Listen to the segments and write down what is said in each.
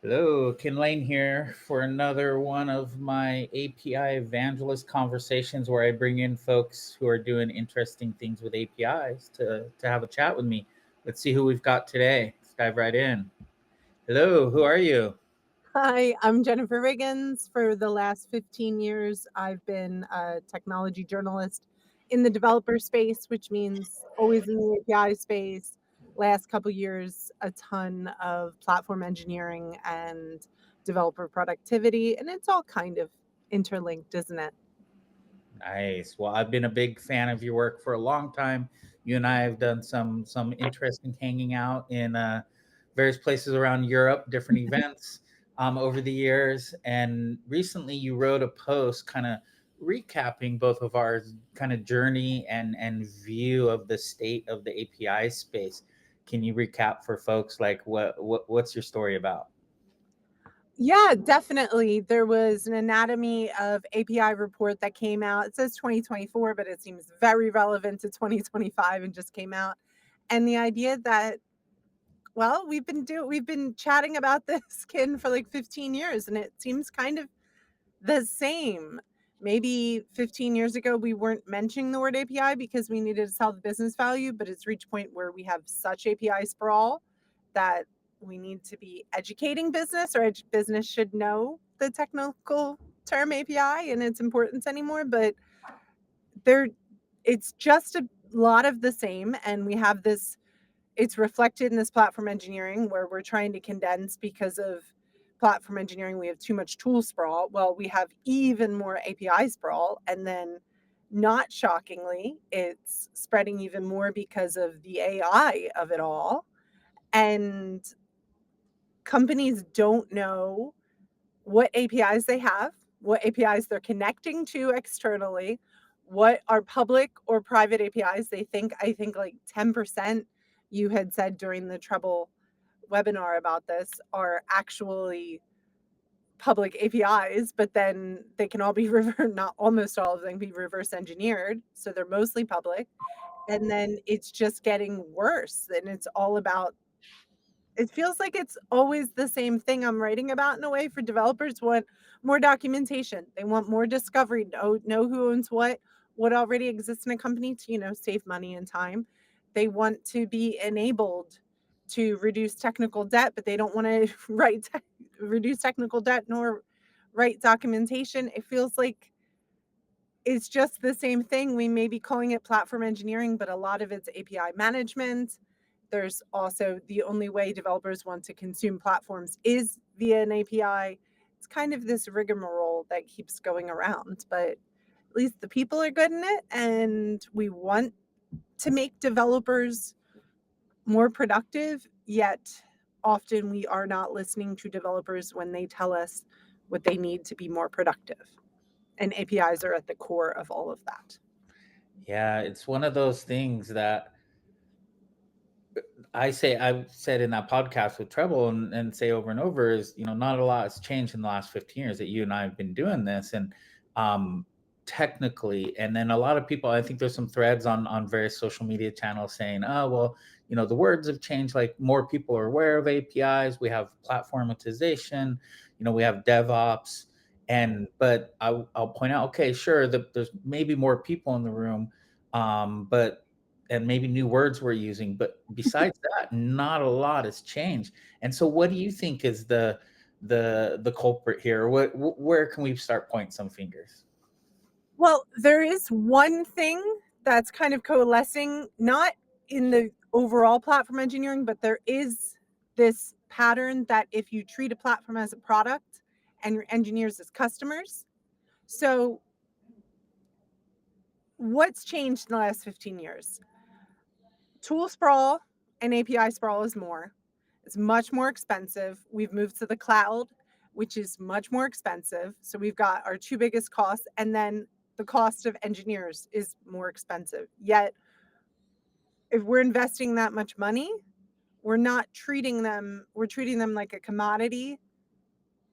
Hello, Ken Lane here for another one of my API Evangelist conversations where I bring in folks who are doing interesting things with APIs to have a chat with me. Let's see who we've got today. Let's dive right in. Hello, who are you? Hi, I'm Jennifer Riggins. For the last 15 years, I've been a technology journalist in the developer space, which means always in the API space. Last couple years, a ton of platform engineering and developer productivity, and it's all kind of interlinked, isn't it? Nice. Well, I've been a big fan of your work for a long time. You and I have done some interesting hanging out in various places around Europe, different events over the years. And recently, you wrote a post, kind of recapping both of our kind of journey and view of the state of the API space. Can you recap for folks like what's your story about? Yeah, definitely. There was an anatomy of API report that came out. It says 2024, but it seems very relevant to 2025 and just came out. And the idea that, well, we've been chatting about this skin for like 15 years and it seems kind of the same. Maybe 15 years ago we weren't mentioning the word API because we needed to sell the business value, but it's reached a point where we have such API sprawl that we need to be educating business, or business should know the technical term API and its importance anymore. But there, it's just a lot of the same, and we have this. It's reflected in this platform engineering where we're trying to condense because of platform engineering. We have too much tool sprawl. Well, we have even more API sprawl, and then not shockingly, it's spreading even more because of the AI of it all. And companies don't know what APIs they have, what APIs they're connecting to externally, what are public or private APIs. I think like 10% you had said during the Treble webinar about this are actually public APIs, but then they can all be not almost all of them be reverse engineered. So they're mostly public. And then it's just getting worse. And it's all about, it feels like it's always the same thing I'm writing about. In a way, for developers want more documentation. They want more discovery, know who owns what already exists in a company to, save money and time. They want to be enabled to reduce technical debt, but they don't want to reduce technical debt nor write documentation. It feels like it's just the same thing. We may be calling it platform engineering, but a lot of it's API management. There's also the only way developers want to consume platforms is via an API. It's kind of this rigmarole that keeps going around, but at least the people are good in it, and we want to make developers more productive, yet often we are not listening to developers when they tell us what they need to be more productive. And APIs are at the core of all of that. Yeah, it's one of those things that I've said in that podcast with Treble and say over and over is, not a lot has changed in the last 15 years that you and I have been doing this. And um, technically, and then a lot of people, I think there's some threads on various social media channels saying, oh, well, the words have changed. Like more people are aware of APIs. We have platformatization, we have DevOps. But I'll point out, okay, sure, there's maybe more people in the room, but and maybe new words we're using, but besides that, not a lot has changed. And so, what do you think is the culprit here? Where can we start pointing some fingers? Well, there is one thing that's kind of coalescing, not in the overall platform engineering, but there is this pattern that if you treat a platform as a product and your engineers as customers. So, what's changed in the last 15 years? Tool sprawl and API sprawl is more. It's much more expensive. We've moved to the cloud, which is much more expensive. So we've got our two biggest costs, and then the cost of engineers is more expensive. Yet, if we're investing that much money, we're treating them like a commodity,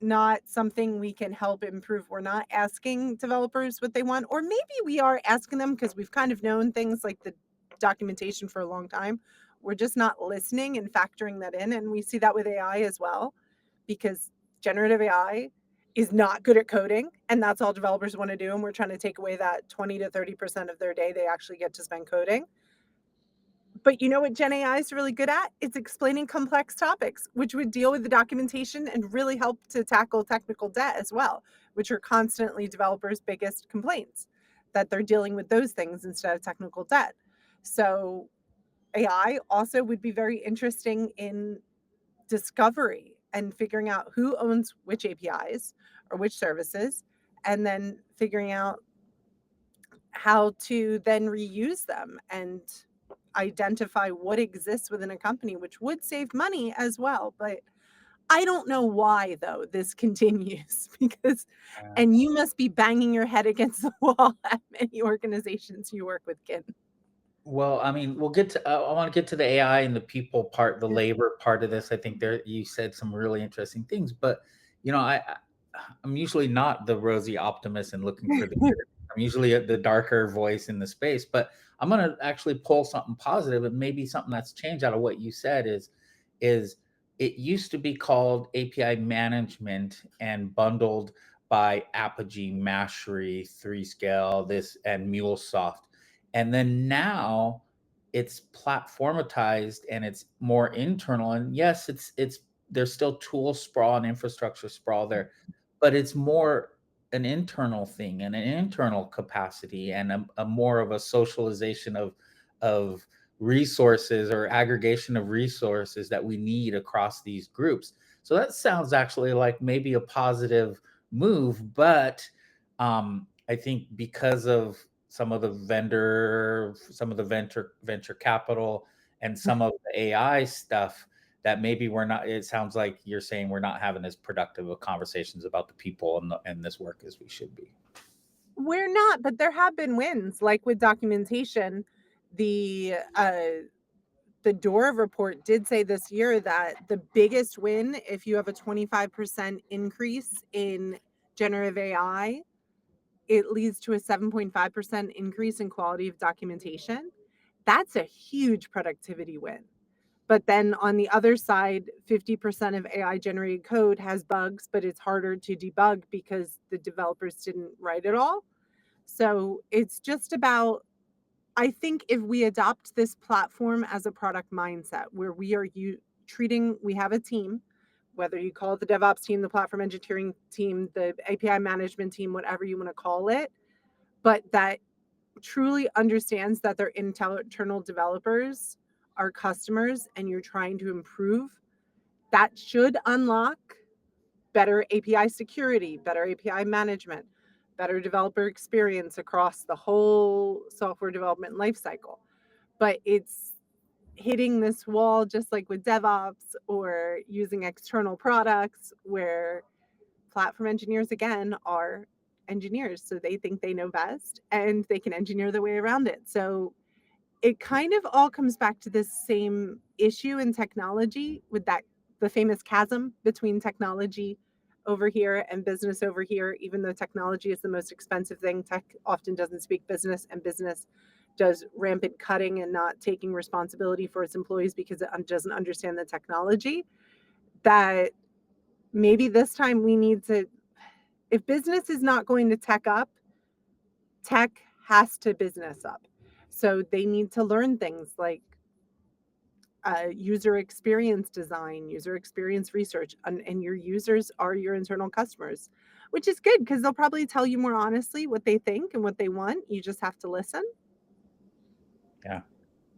not something we can help improve. We're not asking developers what they want, or maybe we are asking them because we've kind of known things like the documentation for a long time. We're just not listening and factoring that in. And we see that with AI as well. because generative AI is not good at coding, and that's all developers want to do. And we're trying to take away that 20 to 30% of their day they actually get to spend coding. But you know what Gen AI is really good at? It's explaining complex topics, which would deal with the documentation and really help to tackle technical debt as well, which are constantly developers' biggest complaints, that they're dealing with those things instead of technical debt. So AI also would be very interesting in discovery and figuring out who owns which APIs or which services, and then figuring out how to then reuse them and identify what exists within a company, which would save money as well. But I don't know why though this continues because Yeah. and you must be banging your head against the wall at many organizations you work with, Kim. Well, I mean, we'll get to I wanna get to the AI and the people part, the Yeah. labor part of this. I think there you said some really interesting things, but, I'm usually not the rosy optimist and looking for the good. I'm usually the darker voice in the space, but I'm gonna actually pull something positive and maybe something that's changed out of what you said is it used to be called API management and bundled by Apogee, Mastery, 3Scale, this and MuleSoft. And then now it's platformatized and it's more internal. And yes, it's there's still tool sprawl and infrastructure sprawl there, but it's more an internal thing and an internal capacity and a more of a socialization of resources or aggregation of resources that we need across these groups. So that sounds actually like maybe a positive move, but I think because of some of the venture capital and some of the AI stuff that maybe we're not it sounds like you're saying we're not having as productive of conversations about the people and this work as we should be. We're not, but there have been wins, like with documentation. The Dora report did say this year that the biggest win, if you have a 25% increase in generative AI, it leads to a 7.5% increase in quality of documentation. That's a huge productivity win. But then on the other side, 50% of AI generated code has bugs, but it's harder to debug because the developers didn't write it all. So it's just about, I think if we adopt this platform as a product mindset where we have a team, whether you call it the DevOps team, the platform engineering team, the API management team, whatever you want to call it, but that truly understands that their internal developers are customers and you're trying to improve, that should unlock better API security, better API management, better developer experience across the whole software development lifecycle. But it's hitting this wall just like with DevOps or using external products where platform engineers again are engineers, so they think they know best and they can engineer their way around it. So it kind of all comes back to this same issue in technology with that the famous chasm between technology over here and business over here. Even though technology is the most expensive thing, tech often doesn't speak business, and business does rampant cutting and not taking responsibility for its employees because it doesn't understand the technology. That maybe this time we need to, if business is not going to tech up, tech has to business up. So they need to learn things like user experience design, user experience research, and your users are your internal customers, which is good because they'll probably tell you more honestly what they think and what they want. You just have to listen. Yeah.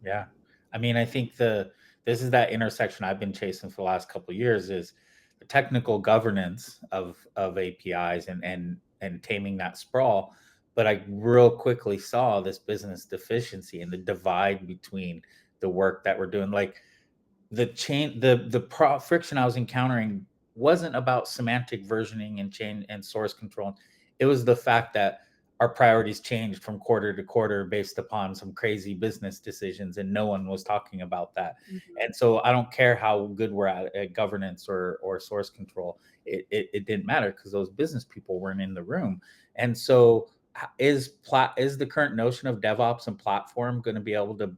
Yeah. I mean, I think this is that intersection I've been chasing for the last couple of years is the technical governance of APIs and taming that sprawl. But I real quickly saw this business deficiency and the divide between the work that we're doing. Like the friction I was encountering wasn't about semantic versioning and chain and source control. It was the fact that our priorities changed from quarter to quarter based upon some crazy business decisions, and no one was talking about that. Mhm. And so I don't care how good we're at governance or source control. It didn't matter because those business people weren't in the room. And so is the current notion of DevOps and platform going to be able to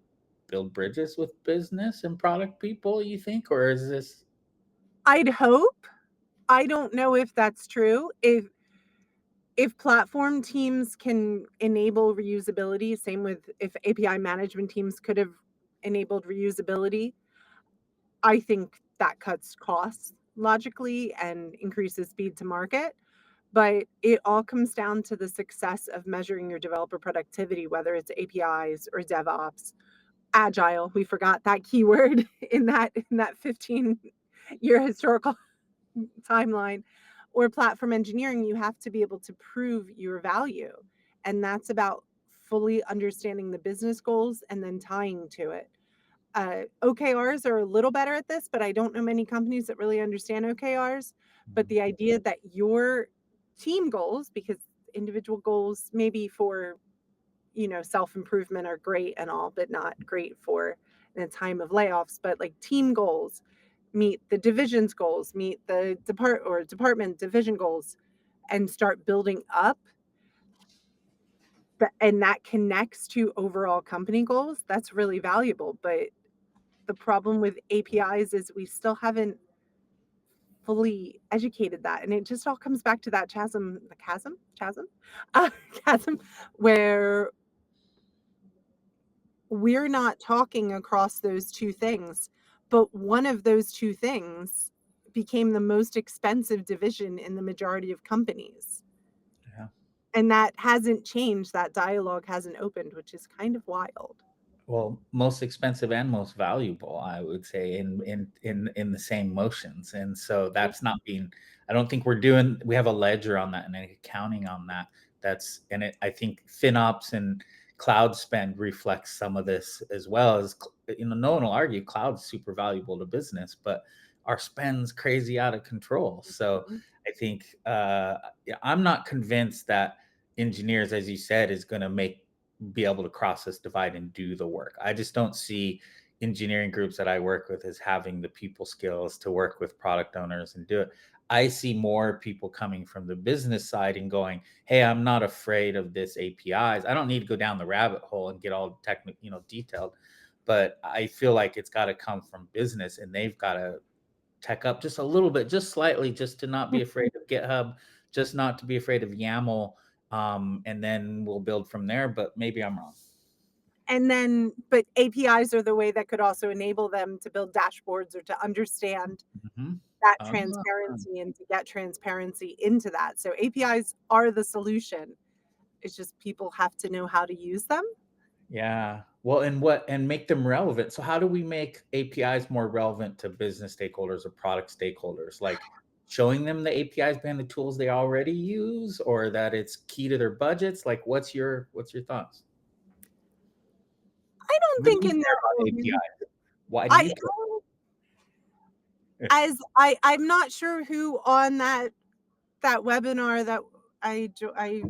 build bridges with business and product people, you think? Or is this I'd hope. I don't know if that's true. If platform teams can enable reusability, same with if API management teams could have enabled reusability, I think that cuts costs logically and increases speed to market. But it all comes down to the success of measuring your developer productivity, whether it's APIs or DevOps. Agile, we forgot that keyword in that 15-year historical timeline, or platform engineering. You have to be able to prove your value. And that's about fully understanding the business goals and then tying to it. OKRs are a little better at this, but I don't know many companies that really understand OKRs. But Mhm. the idea that your team goals, because individual goals maybe for self-improvement are great and all, but not great for in a time of layoffs, but like team goals meet the division's goals, meet the department division goals, and start building up. And that connects to overall company goals. That's really valuable. But the problem with APIs is we still haven't fully educated that. And it just all comes back to that uh, chasm, where we're not talking across those two things. But one of those two things became the most expensive division in the majority of companies. Yeah. And that hasn't changed. That dialogue hasn't opened, which is kind of wild. Well, most expensive and most valuable, I would say, in the same motions. And so that's not being. I don't think we have a ledger on that and an accounting on that. That's and it. I think FinOps and cloud spend reflects some of this as well as no one will argue cloud's super valuable to business, but our spend's crazy out of control. So Mhm. I think yeah, I'm not convinced that engineers, as you said, is going to be able to cross this divide and do the work. I just don't see engineering groups that I work with as having the people skills to work with product owners and do it. I see more people coming from the business side and going, "Hey, I'm not afraid of this APIs. I don't need to go down the rabbit hole and get all technical, detailed, but I feel like it's got to come from business and they've got to tech up just a little bit, just slightly, just to not be afraid of GitHub, just not to be afraid of YAML, and then we'll build from there. But maybe I'm wrong. But APIs are the way that could also enable them to build dashboards or to understand Mhm. that Uh, transparency and to get transparency into that. So APIs are the solution. It's just people have to know how to use them. yeah. Well, and make them relevant. So how do we make APIs more relevant to business stakeholders or product stakeholders? Like showing them the APIs behind the tools they already use, or that it's key to their budgets? Like, what's your thoughts? I don't What do think you in care their about own APIs? Why do I you care? as I'm not sure who on that webinar that I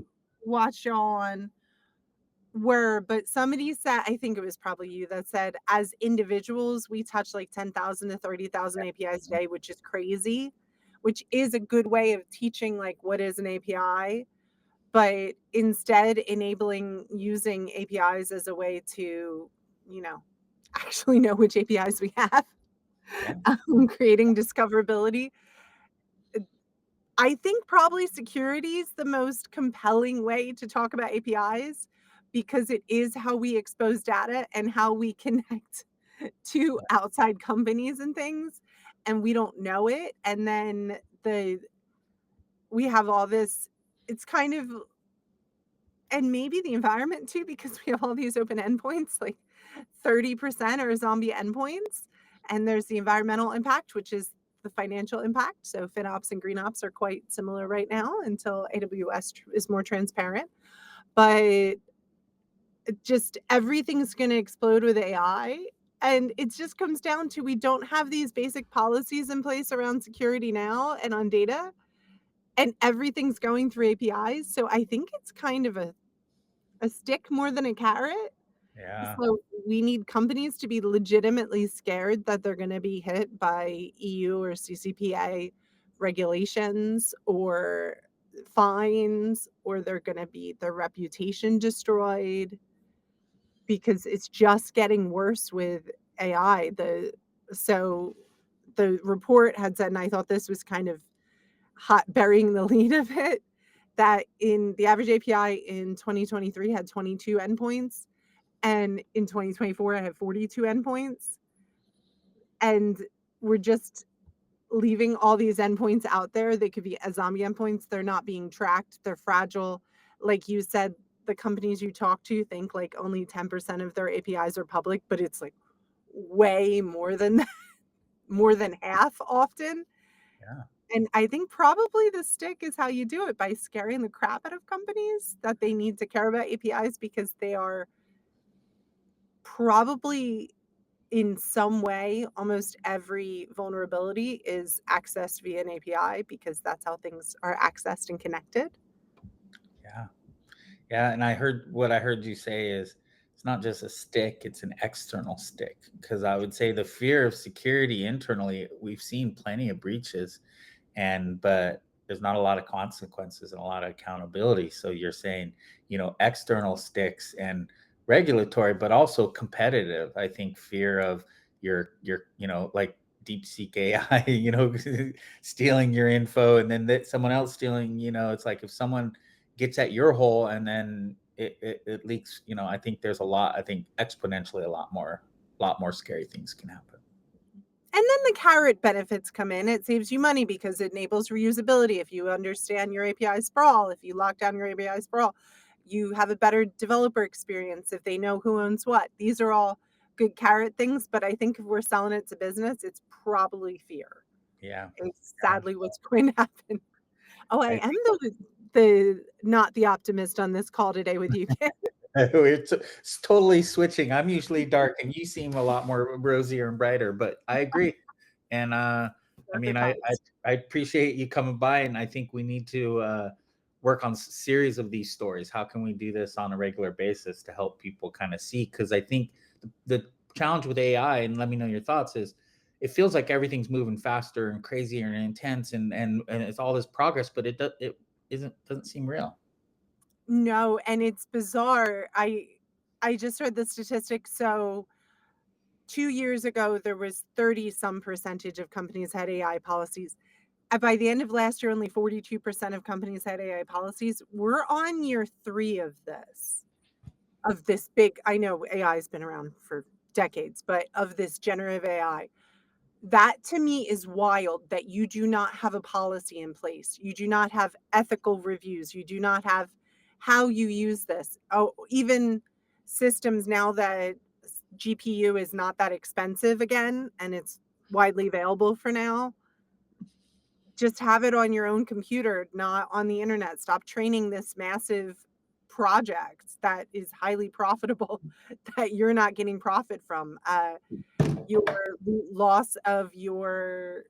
watched y'all on were, but somebody said, I think it was probably you that said, as individuals, we touch like 10,000 to 30,000 APIs a day, which is crazy, which is a good way of teaching like what is an API, but instead enabling using APIs as a way to, you know, actually know which APIs we have, Yeah. creating discoverability. I think probably security is the most compelling way to talk about APIs because it is how we expose data and how we connect to outside companies and things, and we don't know it. And then we have all this, it's kind of, and maybe the environment too, because we have all these open endpoints, like 30% are zombie endpoints. And there's the environmental impact, which is the financial impact. So FinOps and GreenOps are quite similar right now until AWS is more transparent. But just everything's going to explode with AI. And it just comes down to we don't have these basic policies in place around security now and on data, and everything's going through APIs. So I think it's kind of a stick more than a carrot. Yeah. So we need companies to be legitimately scared that they're gonna be hit by EU or CCPA regulations or fines, or they're gonna be their reputation destroyed because it's just getting worse with AI. So the report had said, and I thought this was kind of hot burying the lead of it, that in the average API in 2023 had 22 endpoints, and in 2024 I have 42 endpoints, and we're just leaving all these endpoints out there. They could be as zombie endpoints. They're not being tracked. They're fragile. Like you said, the companies you talk to think like only 10% of their APIs are public, but it's like way more than that, more than half often. Yeah. And I think probably the stick is how you do it, by scaring the crap out of companies that they need to care about APIs, because they are probably in some way, almost every vulnerability is accessed via an API, because that's how things are accessed and connected. Yeah. Yeah, and what I heard you say is it's not just a stick, it's an external stick. Because I would say the fear of security internally, we've seen plenty of breaches, but there's not a lot of consequences and a lot of accountability. So you're saying, external sticks and regulatory, but also competitive. I think fear of like deep seek AI, stealing your info, and then someone else stealing, it's like if someone gets at your hole and then it leaks, I think there's I think exponentially a lot more scary things can happen. And then the carrot benefits come in. It saves you money because it enables reusability. If you understand your API sprawl, if you lock down your API sprawl, you have a better developer experience if they know who owns what. These are all good carrot things, but I think if we're selling it to business, it's probably fear. Yeah. It's Yeah. sadly what's going to happen. Oh, I I am the not the optimist on this call today with you, Ken. it's totally switching. I'm usually dark, and you seem a lot more rosier and brighter. But I agree, and I Darker mean, I appreciate you coming by, and I think we need to work on series of these stories. How can we do this on a regular basis to help people kind of see? Because I think the challenge with AI, and let me know your thoughts, is it feels like everything's moving faster and crazier and intense, and it's all this progress, but it doesn't seem real. No, and it's bizarre. I just read the statistic. So 2 years ago, there was 30 some percentage of companies had AI policies. By the end of last year, only 42% of companies had AI policies. We're on year 3 of this big, I know AI has been around for decades, but of this generative AI. That to me is wild, that you do not have a policy in place. You do not have ethical reviews. You do not have how you use this. Oh, even systems now that GPU is not that expensive again and it's widely available for now. Just have it on your own computer, not on the internet. Stop training this massive project that is highly profitable that you're not getting profit from. Your loss of your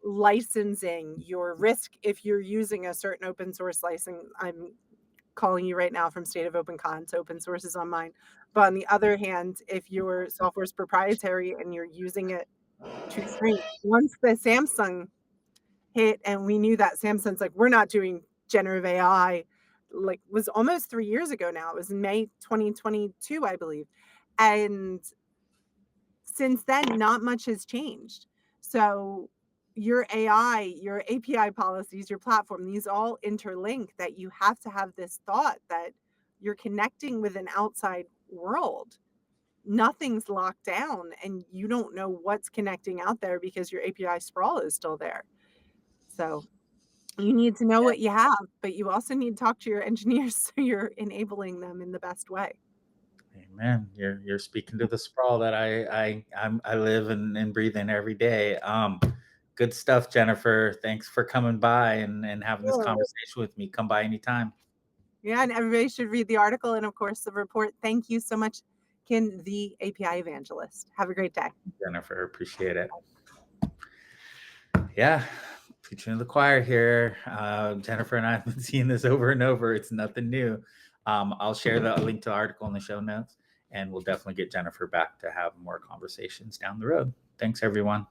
licensing, your risk if you're using a certain open source license. I'm calling you right now from State of Open Con, so open source is on mine. But on the other hand, if your software is proprietary and you're using it to train, once the Samsung hit and we knew that Samsung's like, we're not doing generative AI, like was almost 3 years ago now. It was in May 2022, I believe. And since then, not much has changed. So your AI, your API policies, your platform, these all interlink, that you have to have this thought that you're connecting with an outside world. Nothing's locked down and you don't know what's connecting out there because your API sprawl is still there. So you need to know what you have, but you also need to talk to your engineers so you're enabling them in the best way. Amen. You're speaking to the sprawl that I live and breathe in every day. Good stuff, Jennifer. Thanks for coming by and having this Sure. conversation with me. Come by anytime, Yeah, and everybody should read the article and, of course, the report. Thank you so much, Ken, the API Evangelist. Have a great day. Jennifer. Appreciate it. Yeah, preaching to the choir here. Jennifer and I have been seeing this over and over. It's nothing new. I'll share the link to the article in the show notes, and we'll definitely get Jennifer back to have more conversations down the road. Thanks, everyone.